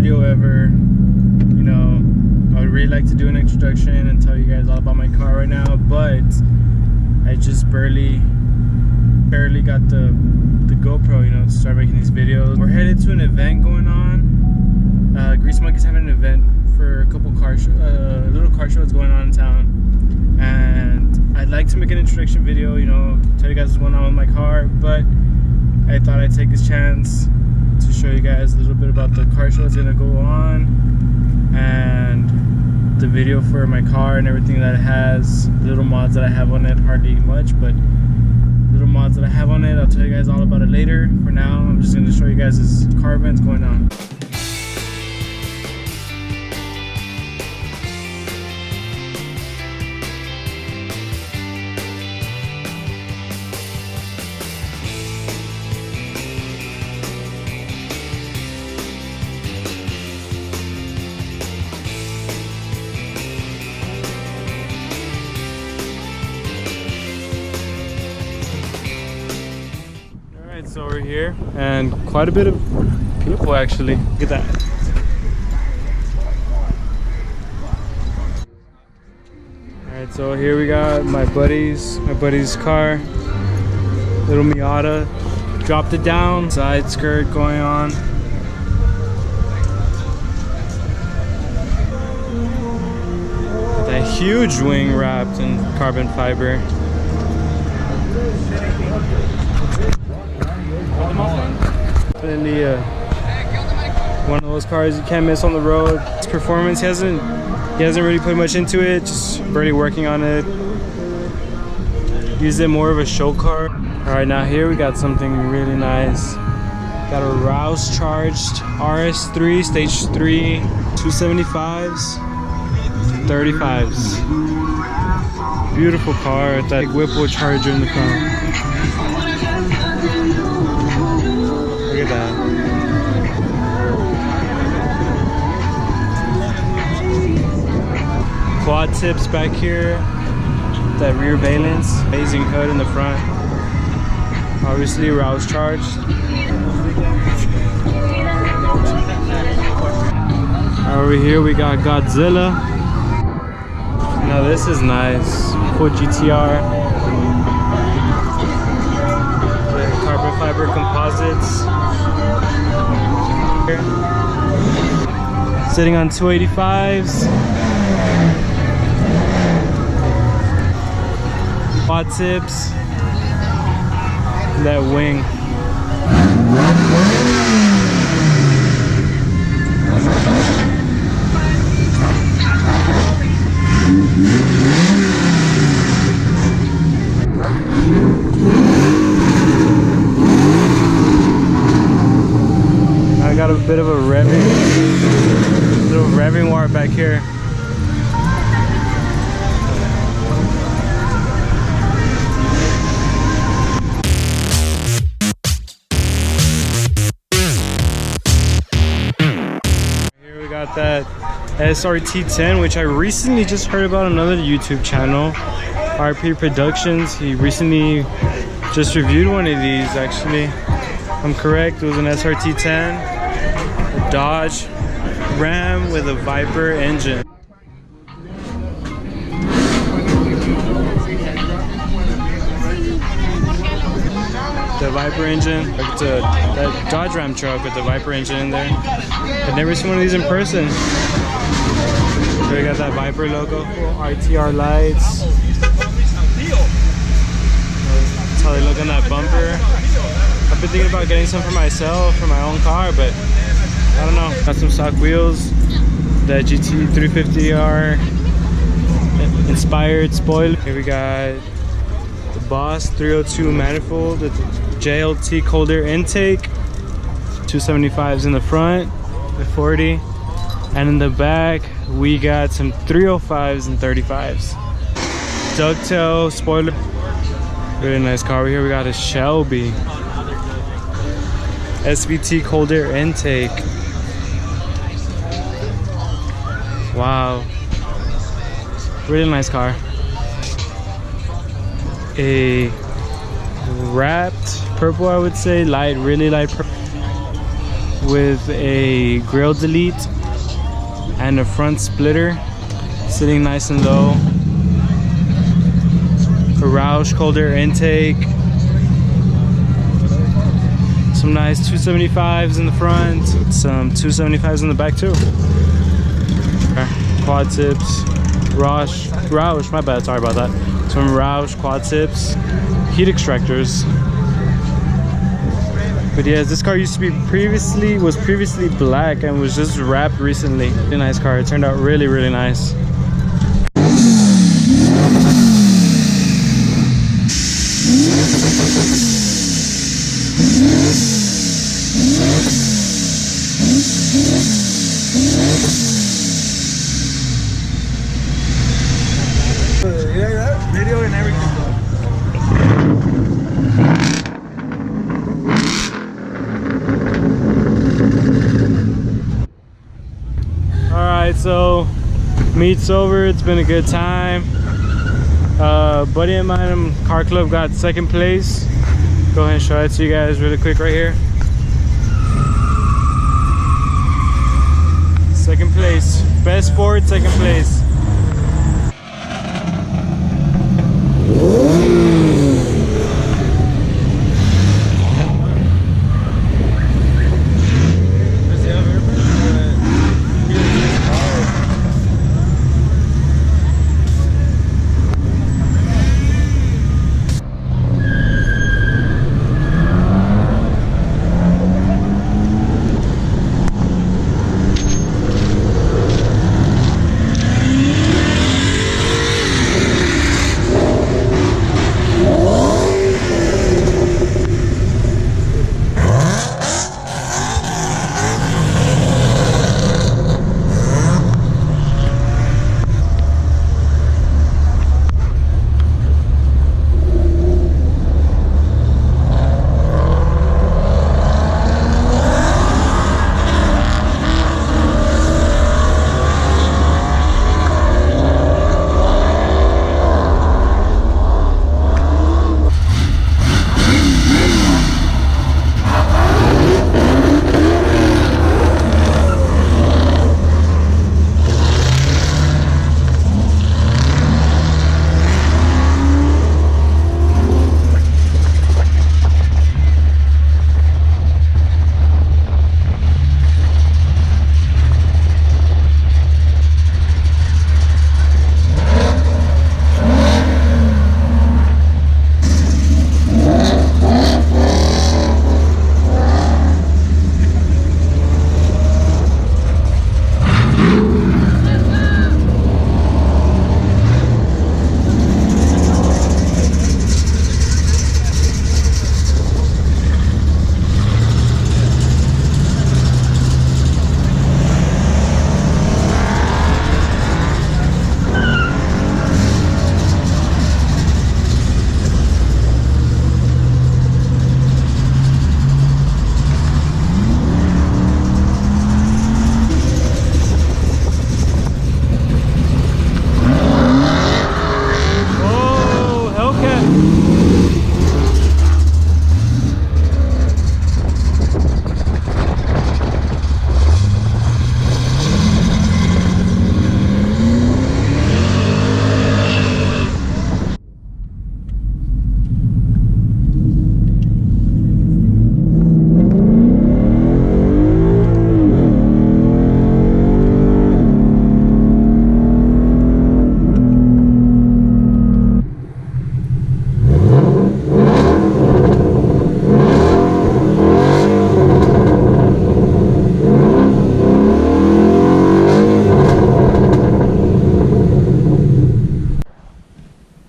video ever. You know, I would really like to do an introduction and tell you guys all about my car right now, but I just barely got the GoPro, you know, to start making these videos. We're headed to an event going on. Grease Monkey's having an event for a couple little car shows going on in town, and I'd like to make an introduction video, you know, tell you guys what's going on with my car, but I thought I'd take this chance to show you guys a little bit about the car show that's gonna go on and the video for my car and everything that it has, little mods that I have on it, hardly much, but little mods that I have on it. I'll tell you guys all about it later. For now, I'm just gonna show you guys this car event's going on. So we're here, and quite a bit of people actually. Look at that. Alright, so here we got my buddy's car, little Miata. Dropped it down, side skirt going on. That huge wing wrapped in carbon fiber. Definitely one of those cars you can't miss on the road. His performance, he hasn't really put much into it, just barely working on it. Used it more of a show car. Alright, now here we got something really nice. Got a Rouse charged RS3 stage 3 275s 35s. Beautiful car with that Whipple charger in the front. Look at that. Quad tips back here. That rear valence. Amazing hood in the front. Obviously Rouse charged. Over here we got Godzilla. Now this is nice. Full GTR. Carbon fiber composites. Sitting on 285s. Quad tips. That wing. I got a bit of a little revving wire back here. Here we got that SRT10, which I recently just heard about another YouTube channel, RP Productions. He recently just reviewed one of these actually. If I'm correct, it was an SRT10, a Dodge Ram with a Viper engine. The Viper engine, like that Dodge Ram truck with the Viper engine in there. I've never seen one of these in person. So we got that Viper logo, RTR lights. That's how they look on that bumper. I've been thinking about getting some for myself, for my own car, but I don't know. Got some stock wheels, that GT 350R inspired spoiler. Here we got the Boss 302 manifold with the JLT cold air intake, 275s in the front, the 40, and in the back we got some 305s and 35s. Ducktail spoiler. Really nice car. Over here we got a Shelby SVT cold air intake. Wow, really nice car. A wrapped purple, I would say, really light purple with a grill delete and a front splitter, sitting nice and low. A Roush cold air intake. Some nice 275s in the front, some 275s in the back too. Quad tips, Roush, my bad, sorry about that. Some Roush quad tips, heat extractors. But yeah, this car used to be was previously black and was just wrapped recently. Really nice car. It turned out really, really nice. Video and everything, bro. Alright, so meet's over. It's been a good time. Buddy of mine, Car Club, got second place. Go ahead and show it to you guys really quick right here. Second place. Best Ford, second place.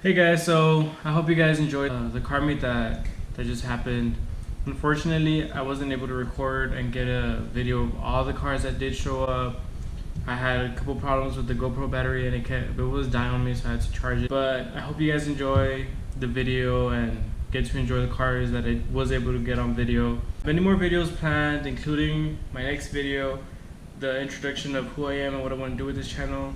Hey guys, so I hope you guys enjoyed the car meet that just happened. Unfortunately, I wasn't able to record and get a video of all the cars that did show up. I had a couple problems with the GoPro battery and it was dying on me, so I had to charge it. But I hope you guys enjoy the video and get to enjoy the cars that I was able to get on video. Many more videos planned, including my next video, the introduction of who I am and what I want to do with this channel,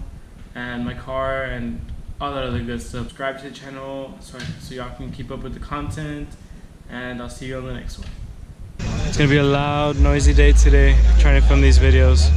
and my car and all that other good stuff. Subscribe to the channel so y'all can keep up with the content, and I'll see you on the next one. It's gonna be a loud, noisy day today, trying to film these videos.